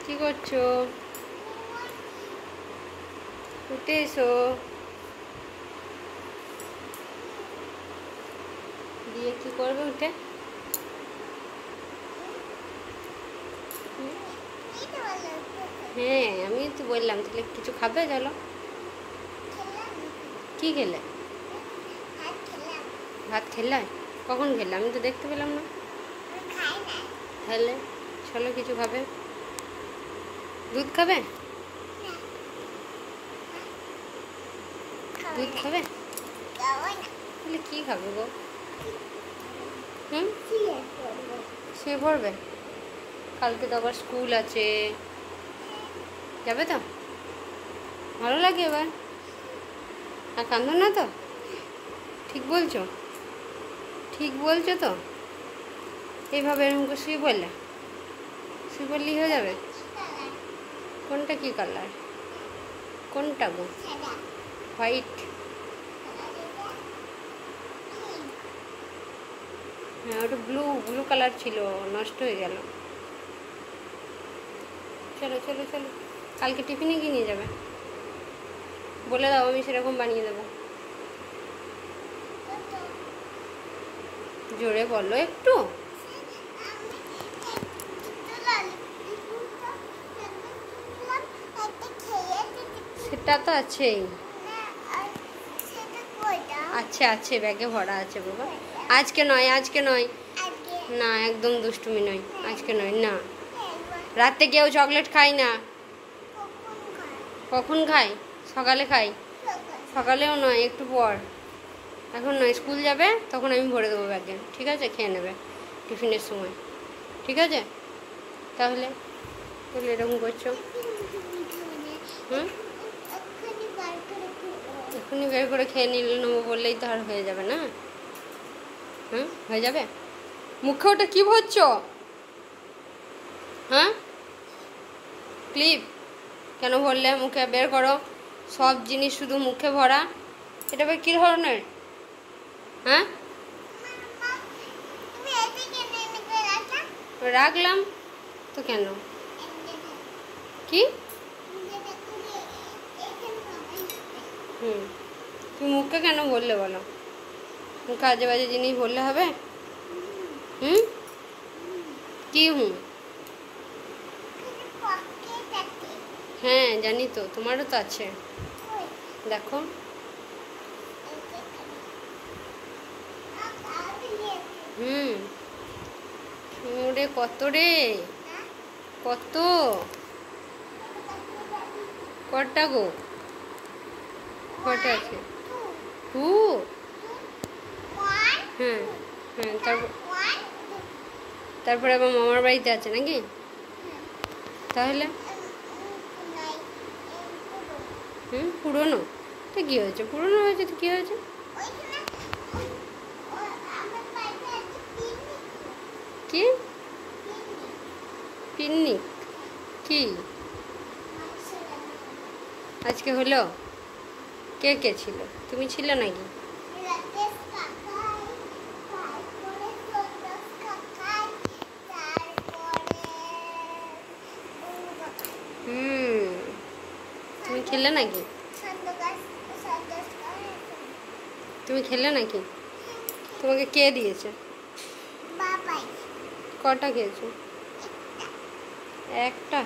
কি করছো? উঠে এসো। দিয়ে কি করবে উঠে? হ্যাঁ আমি তো বললাম, তাহলে কিছু খাবে? চলো। কি খেলে? ভাত খেলে? কখন খেলে? আমি তো দেখতে পেলাম না। তাহলে চলো কিছু খাবে। দুধ খাবে? দুধ খাবে? তাহলে কি খাবে গো? শুয়ে পড়বে? কালকে তো আবার স্কুল আছে, যাবে তো? ভালো লাগে এবার? আর কান্দো না তো? ঠিক বলছো? ঠিক বলছো তো? এইভাবে এরকম করে শুয়ে পড়লেই হয়ে যাবে? কোনটা কি কালার? কোনটা গো? হোয়াইট? হ্যাঁ ওটা ব্লু কালার ছিল, নষ্ট হয়ে গেল। চলো চলো চলো, কালকে টিফিনে কি নিয়ে যাবে বলে দাও, আমি সেরকম বানিয়ে দেবো। জোরে বলো একটু। সেটা তো আছেই। আছে ব্যাগে ভরা আছে বাবা। আজকে নয় না, একদম দুষ্টুমি নয়, আজকে নয় না। রাতে কেউ চকলেট খাই না। কখন খাই? সকালে খাই। সকালেও নয়, একটু পর। এখন নয়, স্কুল যাবে তখন আমি ভরে দেবো ব্যাগে, ঠিক আছে? খেয়ে নেবে টিফিনের সময়, ঠিক আছে? তাহলে এরকম করছো? এক্ষুনি বের করে খেয়ে নেবো বললেই তো আর হয়ে যাবে না? হয়ে যাবে? মুখে ওটা কি ভরছো? হ্যাঁ, ক্লিপ কেন ভরলে? মুখে বের করো। সব জিনিস শুধু মুখে ভরা, এটা কি ধরনের? হ্যাঁ, রাখলাম তো কেন? কি? তুমি মুখে কেন বললে বলো? মুখে আজে বাজে জিনিস বললে হবে? কি হ্যাঁ জানি তো, তোমারও তো আছে, দেখো। ওরে কত রে, কত? কটা গো? কটা আছে? 2? হ্যাঁ হ্যাঁ, তারপরে আবার মামার বাড়িতে আছে নাকি? তাহলে পুরনো তো কি হয়েছে? পুরনো হয়েছে তো কি হয়েছে? কি পিকনিক? কি আজকে হলো? কে কে ছিল? তুমি ছিলে নাকি? তুমি খেলে নাকি? তুমি খেলে নাকি? তোমাকে কে দিয়েছে? কটা খেয়েছো? একটা?